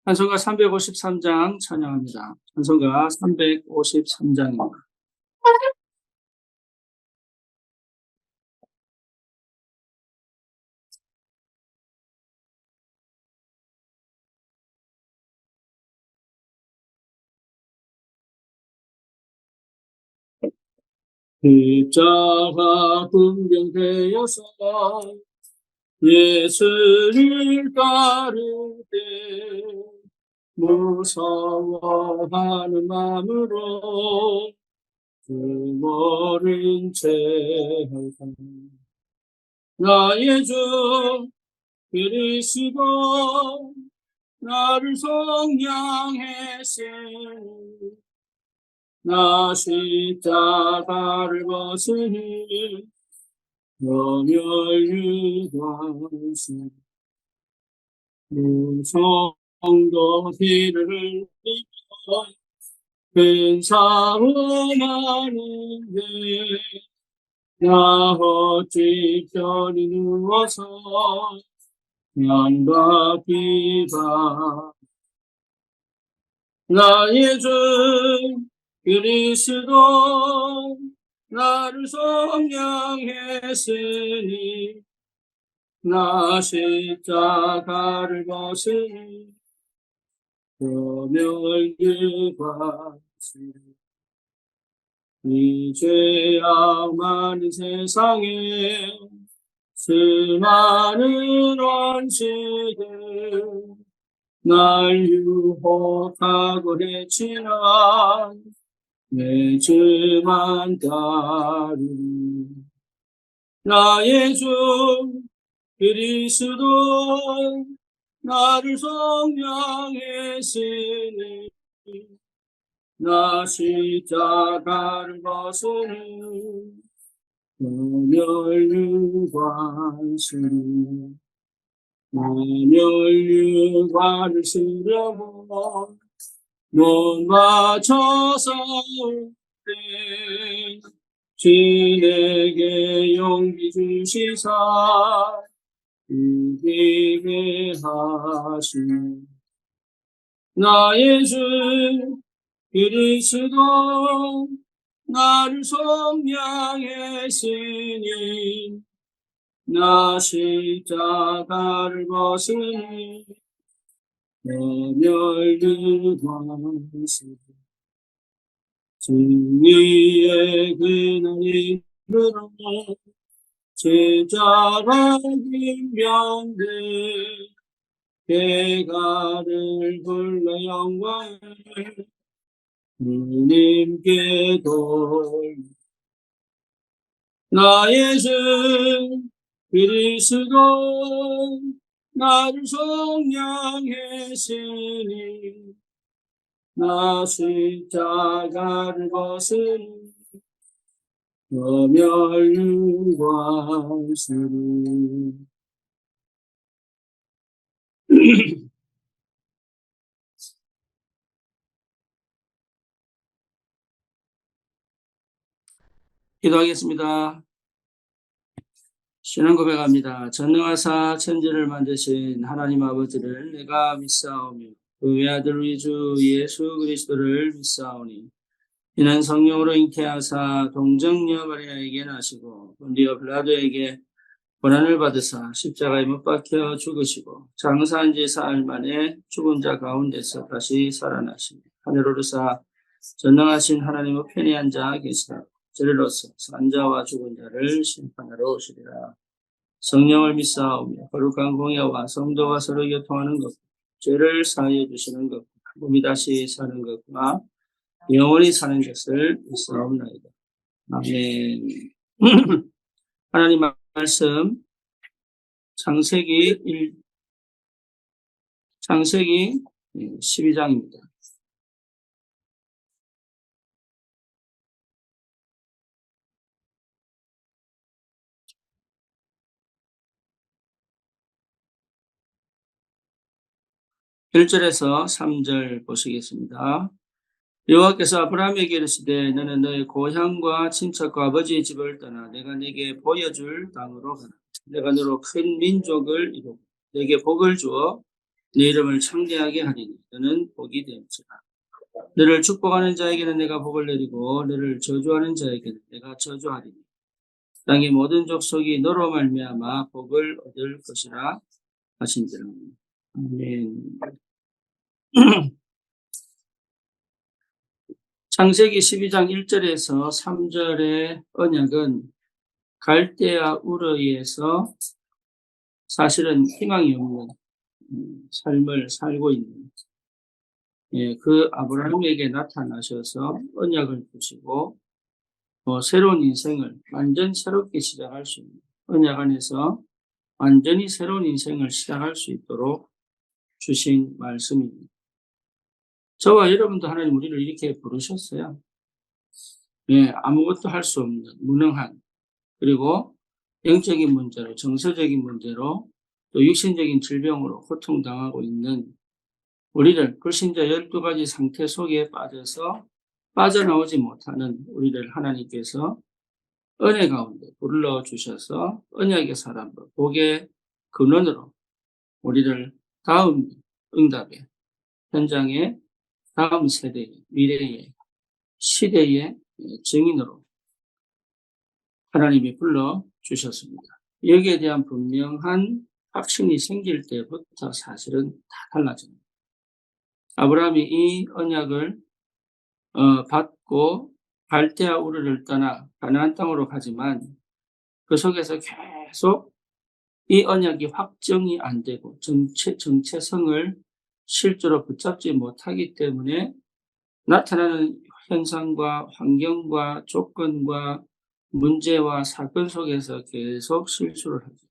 찬송가 353장 찬양합니다. 찬송가 353장입니다. 십자가 군병되어서 예수를 따르되 무서워하는 마음으로 그 모른 채 나의 주 그리스도 나를 속량했으니 나 십자가를 벗으니 염혈유관시 무성도 피를 흘리며 근사함하는데 나 어찌 편히 누워서 양받기가 나의 주 그리스도 나를 속량했으니 나 십자가를 벗으니 염혈유관시 이 죄악 많은 세상에 수많은 원수들 날 유혹하고 해치나 내 주만 따르니 나의 주 그리스도 나를 속량했으니 나 십자가를 벗으니 염혈유관시니 염혈유관을 쓰려고 눈 맞춰서 때 주에게 용기 주시사 이기게 하시니 나의 주 그리스도 나를 속량했으니 나 십자가를 벗으니 염혈유관시 승리의 그날이 이르러 제자가 김병들 개가를 불러 영광을 주님께 돌리 나의 주 그리스도 나를 속량했으니 나 십자가를 벗으니 염혈유관시니 기도하겠습니다. 신앙 고백합니다. 전능하사 천지를 만드신 하나님 아버지를 내가 믿사오며 그 외아들 우리 주 예수 그리스도를 믿사오니 이는 성령으로 잉태하사 동정녀 마리아에게 나시고 본디오 빌라도에게 고난을 받으사 십자가에 못 박혀 죽으시고 장사한 지 사흘 만에 죽은 자 가운데서 다시 살아나시니 하늘 오르사 전능하신 하나님의 편히 앉아 계시다. 저리로서 산자와 죽은 자를 심판하러 오시리라. 성령을 믿사오며 거룩한 공예와 성도가 서로 교통하는 것, 죄를 사하여 주시는 것, 몸이 다시 사는 것과 영원히 사는 것을 믿사옵나이다. 아멘. 하나님 말씀 창세기 12장입니다. (1절에서) 3절 보시겠습니다. 여호와께서 아브라함에게 이르시되 너는 너의 고향과 친척과 아버지의 집을 떠나 내가 네게 보여줄 땅으로 가라. 내가 너로 큰 민족을 이루고 네게 복을 주어 내 이름을 창대하게 하리니 너는 복이 되었지라. 너를 축복하는 자에게는 내가 복을 내리고 너를 저주하는 자에게는 내가 저주하리니 땅의 모든 족속이 너로 말미암아 복을 얻을 것이라 하신지라. 아멘. 창세기 12장 1절에서 3절의 언약은 갈대아 우르에서 사실은 희망이 없는 삶을 살고 있는 그 아브라함에게 나타나셔서 언약을 주시고 새로운 인생을 완전 새롭게 시작할 수 있는 언약 안에서 완전히 새로운 인생을 시작할 수 있도록 주신 말씀입니다. 저와 여러분도 하나님 우리를 이렇게 부르셨어요. 아무것도 할 수 없는 무능한 그리고 영적인 문제로 정서적인 문제로 또 육신적인 질병으로 고통당하고 있는 우리를 불신자 12가지 상태 속에 빠져서 빠져나오지 못하는 우리를 하나님께서 은혜 가운데 불러주셔서 언약의 사람으로 복의 근원으로 우리를 다음 응답의 현장에 다음 세대의 미래의 시대의 증인으로 하나님이 불러주셨습니다. 여기에 대한 분명한 확신이 생길 때부터 사실은 다 달라집니다. 아브라함이 이 언약을 받고 갈대아 우르를 떠나 가나안 땅으로 가지만 그 속에서 계속 이 언약이 확정이 안 되고 정체성을 실제로 붙잡지 못하기 때문에 나타나는 현상과 환경과 조건과 문제와 사건 속에서 계속 실수를 하죠.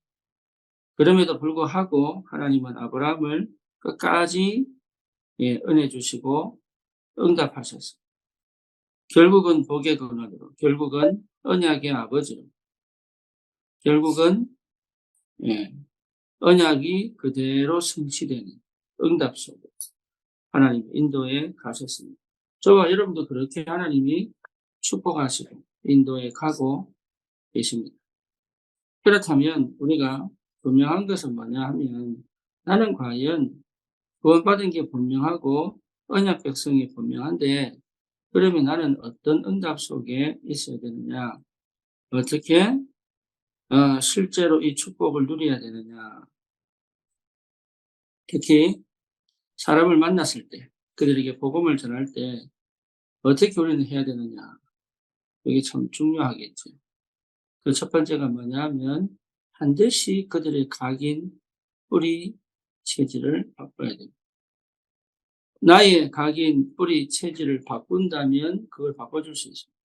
그럼에도 불구하고 하나님은 아브라함을 끝까지 은혜 주시고 응답하셨어요. 결국은 복의 근원으로, 결국은 언약의 아버지로, 결국은 언약이 그대로 성취되는 응답 속에 하나님 인도에 가셨습니다. 저와 여러분도 그렇게 하나님이 축복하시고 인도에 가고 계십니다. 그렇다면 우리가 분명한 것은 뭐냐 하면 나는 과연 구원받은 게 분명하고 언약 백성이 분명한데 그러면 나는 어떤 응답 속에 있어야 되느냐? 어떻게 실제로 이 축복을 누려야 되느냐? 특히 사람을 만났을 때 그들에게 복음을 전할 때 어떻게 우리는 해야 되느냐? 이게 참 중요하겠죠. 그 첫 번째가 뭐냐 하면 반드시 그들의 각인, 뿌리, 체질을 바꿔야 됩니다. 나의 각인, 뿌리, 체질을 바꾼다면 그걸 바꿔줄 수 있습니다.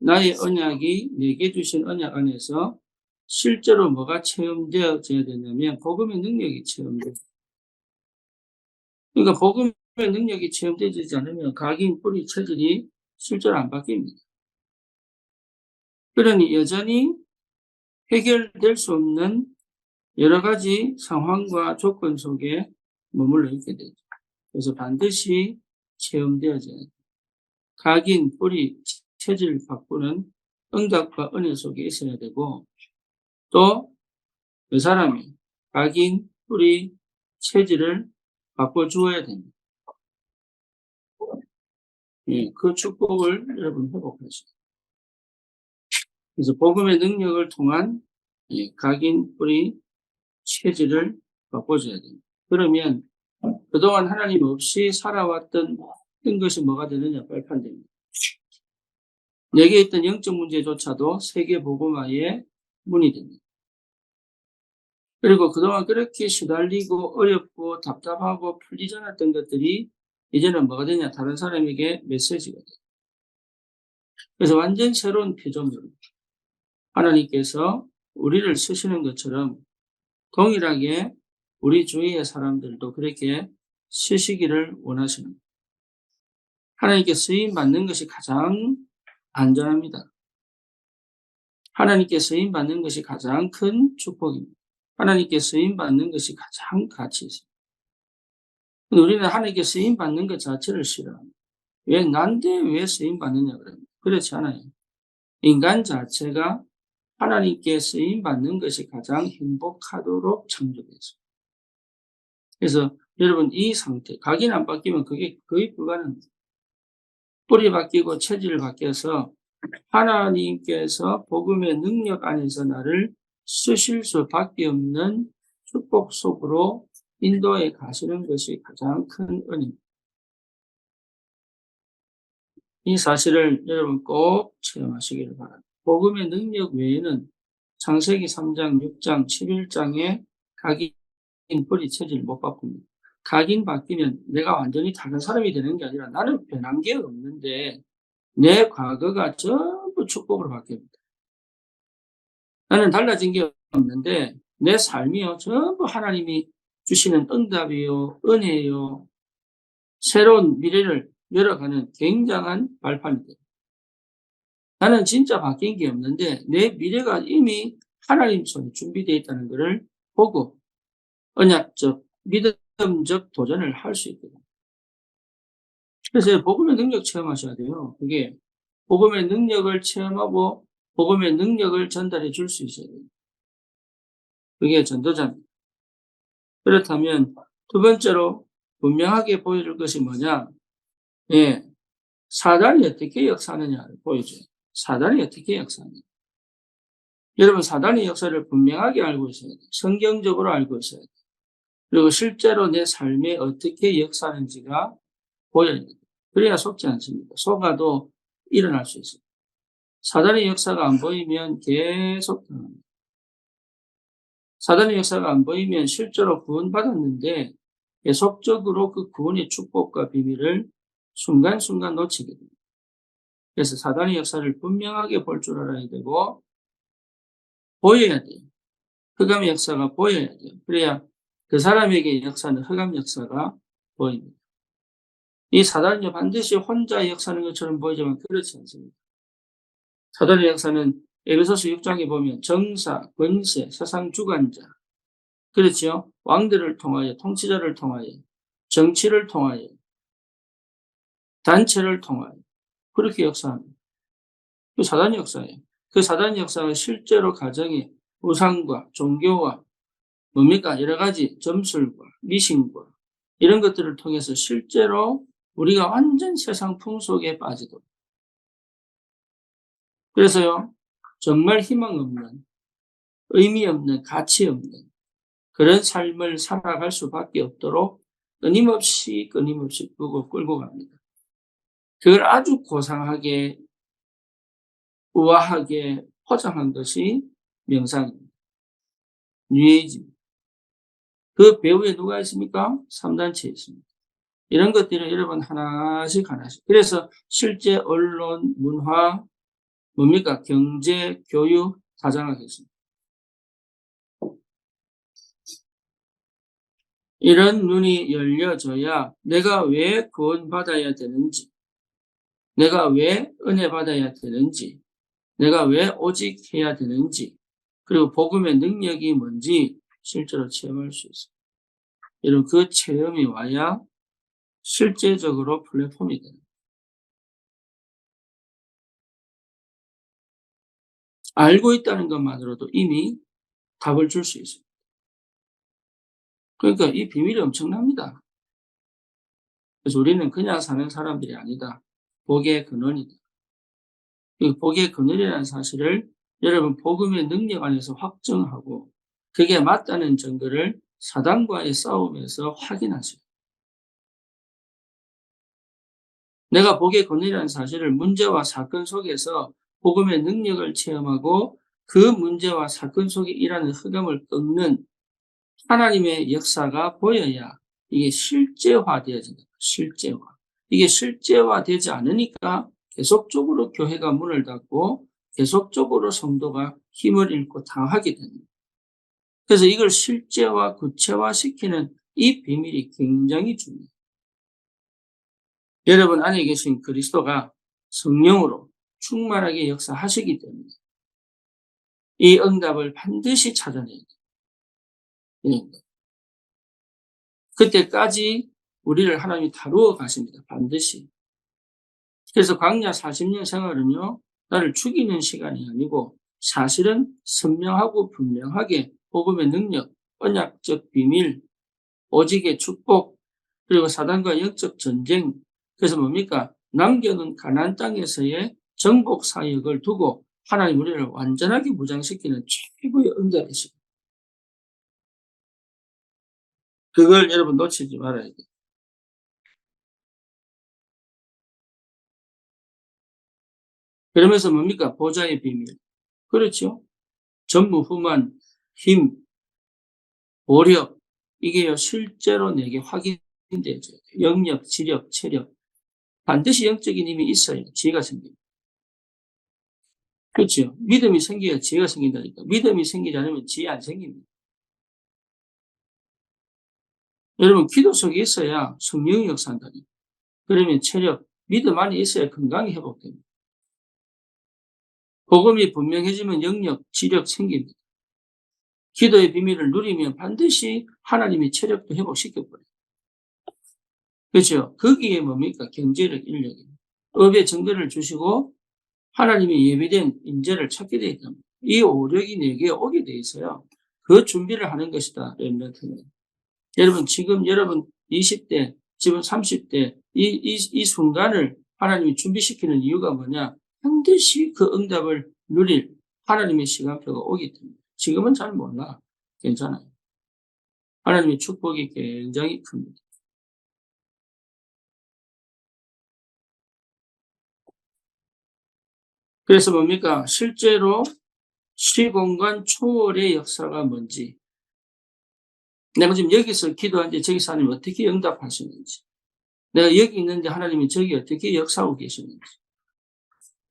나의 언약이 내게 주신 언약 안에서 실제로 뭐가 체험되어져야 되냐면 복음의 능력이 체험돼요. 그러니까 복음의 능력이 체험되지 않으면 각인, 뿌리, 체질이 실제로 안 바뀝니다. 그러니 여전히 해결될 수 없는 여러 가지 상황과 조건 속에 머물러 있게 되죠. 그래서 반드시 체험되어져야 돼요. 각인, 뿌리, 체질을 바꾸는 응답과 은혜 속에 있어야 되고 또 그 사람이 각인, 뿌리, 체질을 바꿔주어야 됩니다. 그 축복을 여러분 회복하시죠. 그래서 복음의 능력을 통한 각인, 뿌리, 체질을 바꿔줘야 됩니다. 그러면 그동안 하나님 없이 살아왔던 모든 것이 뭐가 되느냐? 발판됩니다. 내게 있던 영적 문제조차도 세계 복음화의 문이 됩니다. 그리고 그동안 그렇게 시달리고 어렵고 답답하고 풀리지 않았던 것들이 이제는 뭐가 되냐? 다른 사람에게 메시지가 돼요. 그래서 완전 새로운 피조물. 하나님께서 우리를 쓰시는 것처럼 동일하게 우리 주위의 사람들도 그렇게 쓰시기를 원하십니다. 하나님께 쓰임 받는 것이 가장 안전합니다. 하나님께 쓰임 받는 것이 가장 큰 축복입니다. 하나님께 쓰임 받는 것이 가장 가치 있습니다. 우리는 하나님께 쓰임 받는 것 자체를 싫어합니다. 난데 왜 쓰임 받느냐 그러면 그렇지 않아요. 인간 자체가 하나님께 쓰임 받는 것이 가장 행복하도록 창조됐습니다. 그래서 여러분 이 상태, 각인 안 바뀌면 그게 거의 불가능합니다. 뿌리 바뀌고 체질 바뀌어서 하나님께서 복음의 능력 안에서 나를 쓰실 수밖에 없는 축복 속으로 인도해 가시는 것이 가장 큰 은혜입니다. 이 사실을 여러분 꼭 체험하시기를 바랍니다. 복음의 능력 외에는 창세기 3장, 6장, 11장에 각인 뿌리 체질 못 바꿉니다. 각인 바뀌면 내가 완전히 다른 사람이 되는 게 아니라 나는 변한 게 없는데 내 과거가 전부 축복으로 바뀝니다. 나는 달라진 게 없는데 내 삶이요 전부 하나님이 주시는 응답이요 은혜요 새로운 미래를 열어가는 굉장한 발판입니다. 나는 진짜 바뀐 게 없는데 내 미래가 이미 하나님 손에 준비되어 있다는 것을 보고 언약적 믿음적 도전을 할 수 있거든요. 그래서 복음의 능력 체험하셔야 돼요. 그게 복음의 능력을 체험하고 복음의 능력을 전달해 줄 수 있어야 돼요. 그게 전도자입니다. 그렇다면 두 번째로 분명하게 보여줄 것이 뭐냐? 예, 사단이 어떻게 역사하느냐를 보여줘요. 사단이 어떻게 역사하느냐. 여러분 사단의 역사를 분명하게 알고 있어야 돼요. 성경적으로 알고 있어야 돼요. 그리고 실제로 내 삶에 어떻게 역사하는지가 보여야 돼요. 그래야 속지 않습니다. 속아도 일어날 수 있어요. 사단의 역사가 안 보이면 계속 당합니다. 사단의 역사가 안 보이면 실제로 구원받았는데 계속적으로 그 구원의 축복과 비밀을 순간순간 놓치게 됩니다. 그래서 사단의 역사를 분명하게 볼 줄 알아야 되고 보여야 돼요. 흑암의 역사가 보여야 돼요. 그래야 그 사람에게 역사는 흑암 역사가 보입니다. 이 사단은요 반드시 혼자 역사하는 것처럼 보이지만 그렇지 않습니다. 사단의 역사는 에베소서 6장에 보면 정사, 권세, 세상 주관자, 그렇죠? 왕들을 통하여, 통치자를 통하여, 정치를 통하여, 단체를 통하여 그렇게 역사합니다. 그 사단의 역사예요. 그 사단의 역사가 실제로 가정의 우상과 종교와 뭡니까? 여러 가지 점술과 미신과 이런 것들을 통해서 실제로 우리가 완전 세상 풍속에 빠지도록. 그래서요, 정말 희망 없는, 의미 없는, 가치 없는 그런 삶을 살아갈 수밖에 없도록 끊임없이 끌고 갑니다. 그걸 아주 고상하게, 우아하게 포장한 것이 명상입니다. 뉴에이지입니다. 그 배후에 누가 있습니까? 3단체에 있습니다. 이런 것들을 여러분 하나씩. 그래서 실제 언론, 문화, 뭡니까? 경제, 교육 다 장악했습니다. 이런 눈이 열려져야 내가 왜 구원받아야 되는지, 내가 왜 은혜 받아야 되는지, 내가 왜 오직 해야 되는지, 그리고 복음의 능력이 뭔지 실제로 체험할 수 있어요. 여러분 그 체험이 와야 실제적으로 플랫폼이 됩니다. 알고 있다는 것만으로도 이미 답을 줄 수 있습니다. 그러니까 이 비밀이 엄청납니다. 그래서 우리는 그냥 사는 사람들이 아니다. 복의 근원이다. 이 복의 근원이라는 사실을 여러분 복음의 능력 안에서 확정하고 그게 맞다는 증거를 사단과의 싸움에서 확인하세요. 내가 복의 근원이라는 사실을 문제와 사건 속에서 복음의 능력을 체험하고 그 문제와 사건 속에 일하는 흑암을 꺾는 하나님의 역사가 보여야 이게 실제화되어진다. 실제화. 이게 실제화되지 않으니까 계속적으로 교회가 문을 닫고 계속적으로 성도가 힘을 잃고 당하게 됩니다. 그래서 이걸 실제화, 구체화시키는 이 비밀이 굉장히 중요해요. 여러분 안에 계신 그리스도가 성령으로 충만하게 역사하시기 때문에 이 응답을 반드시 찾아내야 돼요. 그때까지 우리를 하나님이 다루어 가십니다. 반드시. 그래서 광야 40년 생활은요, 나를 죽이는 시간이 아니고 사실은 선명하고 분명하게 복음의 능력, 언약적 비밀, 오직의 축복, 그리고 사단과 영적 전쟁, 그래서 뭡니까? 남겨놓은 가나안 땅에서의 정복 사역을 두고 하나님 우리를 완전하게 무장시키는 최고의 응답이십니다. 그걸 여러분 놓치지 말아야 돼요. 그러면서 뭡니까? 보좌의 비밀. 그렇죠? 전무후무한 힘, 오력, 이게요, 실제로 내게 확인되죠. 영역, 지력, 체력. 반드시 영적인 힘이 있어야 지혜가 생깁니다. 그렇죠? 믿음이 생겨야 지혜가 생긴다니까. 믿음이 생기지 않으면 지혜 안 생깁니다. 여러분, 기도 속에 있어야 성령이 역사한다니까. 그러면 체력, 믿음 안에 있어야 건강이 회복됩니다. 복음이 분명해지면 영역, 지력 생깁니다. 기도의 비밀을 누리면 반드시 하나님이 체력도 회복시켜버려요. 그렇죠? 거기에 뭡니까? 경제력, 인력입니다. 업의 증거를 주시고 하나님이 예비된 인재를 찾게 되어 있답니다. 이 오력이 내게 오게 돼 있어요. 그 준비를 하는 것이다. 렘넌트는. 여러분, 지금 여러분 20대, 지금 30대, 이 순간을 하나님이 준비시키는 이유가 뭐냐? 반드시 그 응답을 누릴 하나님의 시간표가 오기 때문에. 지금은 잘 몰라. 괜찮아요. 하나님의 축복이 굉장히 큽니다. 그래서 뭡니까? 실제로 시공간 초월의 역사가 뭔지, 내가 지금 여기서 기도하는데 저기서 하나님 어떻게 응답하시는지, 내가 여기 있는데 하나님이 저기 어떻게 역사하고 계시는지.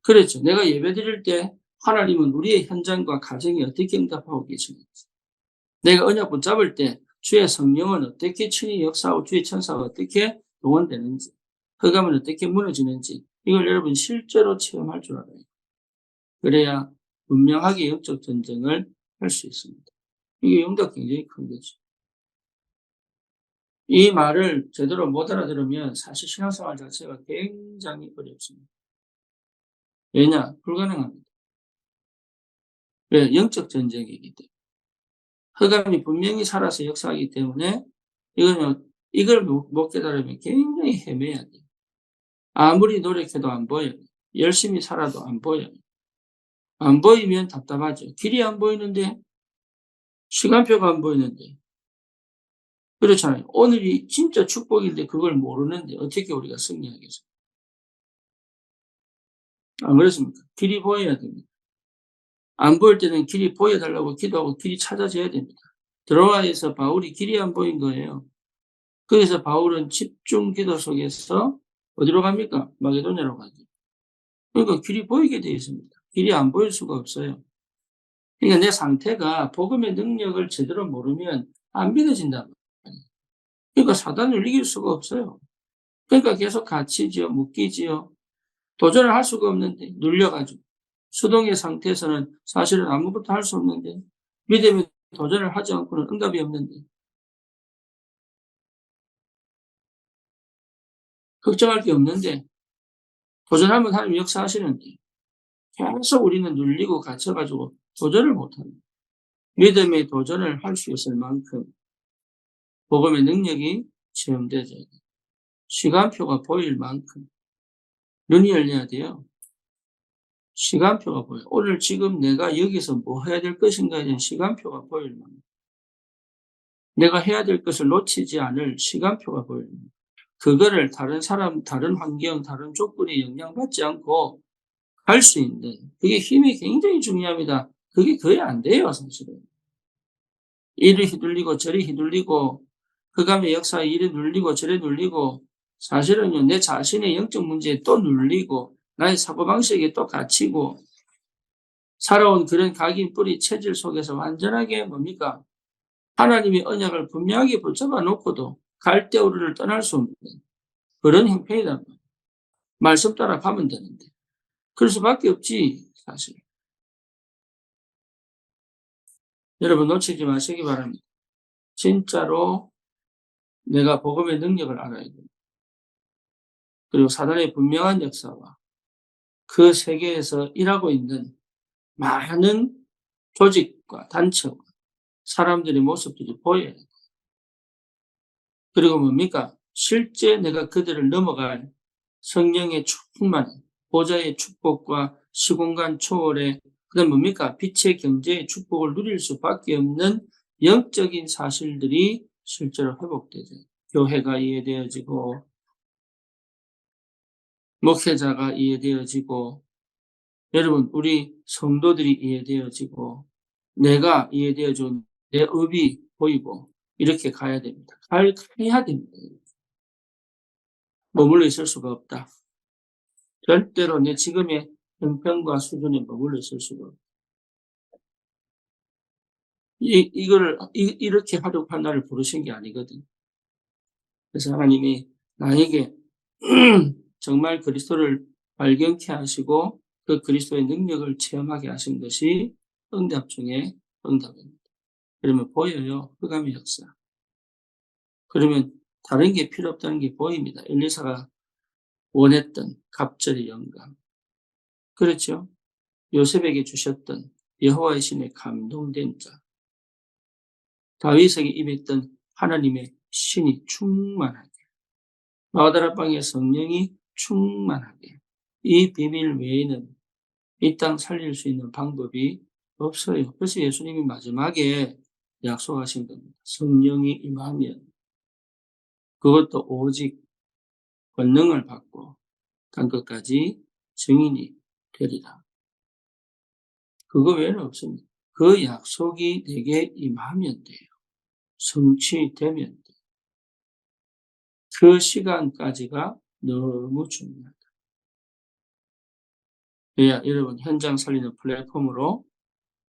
그렇죠. 내가 예배 드릴 때 하나님은 우리의 현장과 가정이 어떻게 응답하고 계시는지, 내가 언약 붙잡을 때 주의 성령은 어떻게 친히 역사하고 주의 천사가 어떻게 동원되는지, 흑암은 어떻게 무너지는지, 이걸 여러분 실제로 체험할 줄 알아요. 그래야 분명하게 영적 전쟁을 할 수 있습니다. 이게 영도가 굉장히 큰 거죠. 이 말을 제대로 못 알아들으면 사실 신앙생활 자체가 굉장히 어렵습니다. 왜냐? 불가능합니다. 왜? 영적 전쟁이기 때문에. 흑암이 분명히 살아서 역사하기 때문에 이걸 못 깨달으면 굉장히 헤매야 돼요. 아무리 노력해도 안 보여요. 열심히 살아도 안 보여요. 안 보이면 답답하죠. 길이 안 보이는데, 시간표가 안 보이는데. 그렇잖아요. 오늘이 진짜 축복인데 그걸 모르는데 어떻게 우리가 승리하겠어요? 안 그렇습니까? 길이 보여야 됩니다. 안 보일 때는 길이 보여달라고 기도하고 길이 찾아져야 됩니다. 드로아에서 바울이 길이 안 보인 거예요. 그래서 바울은 집중 기도 속에서 어디로 갑니까? 마게도냐로 가죠. 그러니까 길이 보이게 되어 있습니다. 길이 안 보일 수가 없어요. 그러니까 내 상태가 복음의 능력을 제대로 모르면 안 믿어진단 말이에요. 그러니까 사단을 이길 수가 없어요. 그러니까 계속 갇히지요, 묶이지요. 도전을 할 수가 없는데 눌려가지고. 수동의 상태에서는 사실은 아무것도 할 수 없는데, 믿음의 도전을 하지 않고는 응답이 없는데, 걱정할 게 없는데, 도전하면 하나님 역사하시는데, 계속 우리는 눌리고 갇혀가지고 도전을 못합니다. 믿음의 도전을 할 수 있을 만큼 복음의 능력이 체험되어져야 돼요. 시간표가 보일 만큼 눈이 열려야 돼요. 시간표가 보여. 오늘 지금 내가 여기서 뭐 해야 될 것인가에 대한 시간표가 보일 만큼, 내가 해야 될 것을 놓치지 않을 시간표가 보일 만큼, 그거를 다른 사람, 다른 환경, 다른 조건에 영향받지 않고 할 수 있는, 그게 힘이 굉장히 중요합니다. 그게 거의 안 돼요, 사실은. 이리 휘둘리고 저리 휘둘리고 흑암의 역사에 이리 눌리고 저리 눌리고, 사실은요, 내 자신의 영적 문제에 또 눌리고 나의 사고방식에 또 갇히고 살아온 그런 각인 뿌리 체질 속에서 완전하게 뭡니까? 하나님의 언약을 분명하게 붙잡아 놓고도 갈대우리를 떠날 수 없는 그런 형편이란 말이에요. 말씀 따라 가면 되는데. 그럴 수밖에 없지, 사실. 여러분 놓치지 마시기 바랍니다. 진짜로 내가 복음의 능력을 알아야 됩니다. 그리고 사단의 분명한 역사와 그 세계에서 일하고 있는 많은 조직과 단체와 사람들의 모습들이 보여요. 그리고 뭡니까? 실제 내가 그들을 넘어갈 성령의 충만, 보좌의 축복과 시공간 초월의 그다음 뭡니까? 빛의 경제의 축복을 누릴 수밖에 없는 영적인 사실들이 실제로 회복되죠. 교회가 이해되어지고 목회자가 이해되어지고 여러분 우리 성도들이 이해되어지고 내가 이해되어준 내 업이 보이고 이렇게 가야 됩니다. 가야 됩니다. 머물러 있을 수가 없다. 절대로 내 지금의 형편과 수준에 머물러 있을 수가 없다. 이렇게 하려고 나를 부르신 게 아니거든. 그래서 하나님이 나에게 정말 그리스도를 발견케 하시고 그 그리스도의 능력을 체험하게 하신 것이 응답 중에 응답입니다. 그러면 보여요. 흑암의 역사. 그러면 다른 게 필요 없다는 게 보입니다. 엘리사가 원했던 갑절의 영감. 그렇죠? 요셉에게 주셨던 여호와의 신에 감동된 자. 다윗에게 임했던 하나님의 신이 충만하게. 마가다라방의 성령이 충만하게. 이 비밀 외에는 이 땅 살릴 수 있는 방법이 없어요. 그래서 예수님이 마지막에 약속하신 겁니다. 성령이 임하면 그것도 오직 권능을 받고 간 것까지 증인이 되리라. 그거 외에는 없습니다. 그 약속이 내게 임하면 돼요. 성취되면 돼요. 그 시간까지가 너무 중요하다. 여러분 현장 살리는 플랫폼으로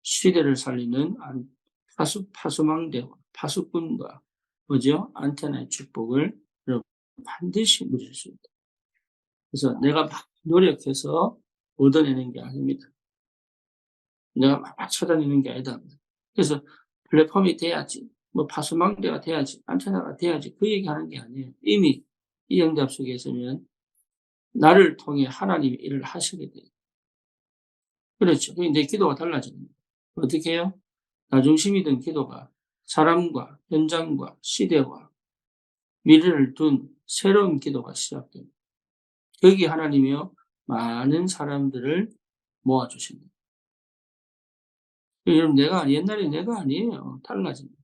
시대를 살리는 파수망대와 파수꾼과 뭐죠? 안테나의 축복을 여러분 반드시 누릴 수 있다. 그래서 내가 막 노력해서 얻어내는 게 아닙니다. 내가 막 찾아내는 게 아니다. 그래서 플랫폼이 돼야지, 뭐 파수망대가 돼야지, 안테나가 돼야지 그 얘기하는 게 아니에요. 이미 이 응답 속에 있으면 나를 통해 하나님이 일을 하시게 돼요. 그렇죠. 내 기도가 달라지는 거예요. 어떻게 해요? 나중심이 든 기도가 사람과 현장과 시대와 미래를 둔 새로운 기도가 시작됩니다. 거기 하나님이요 많은 사람들을 모아주십니다. 여러분 옛날에 내가 아니에요. 달라집니다.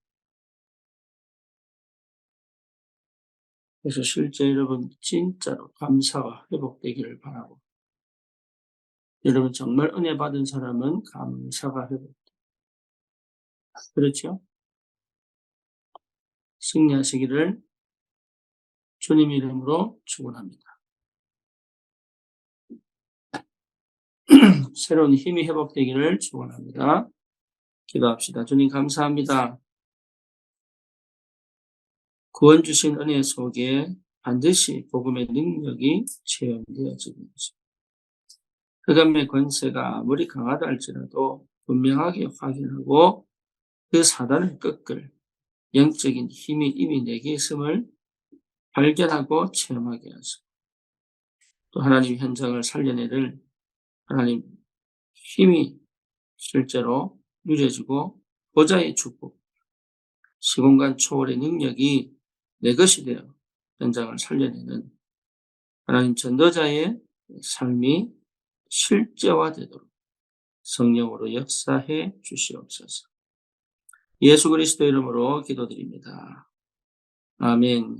그래서 실제 여러분 진짜로 감사가 회복되기를 바라고 여러분 정말 은혜 받은 사람은 감사가 회복됩니다. 그렇죠? 승리하시기를 주님 이름으로 축원합니다. 새로운 힘이 회복되기를 축원합니다. 기도합시다. 주님 감사합니다. 구원 주신 은혜 속에 반드시 복음의 능력이 체험되어지는 것입니다. 흑암의 권세가 아무리 강하다 할지라도 분명하게 확인하고 그 사단을 꺾을 영적인 힘이 이미 내게 있음을 발견하고 체험하게 하시고 또 하나님 현장을 살려내를 하나님 힘이 실제로 누려지고 보좌의 축복, 시공간 초월의 능력이 내 것이 되어 현장을 살려내는 하나님 전도자의 삶이 실제화되도록 성령으로 역사해 주시옵소서. 예수 그리스도 이름으로 기도드립니다. 아멘.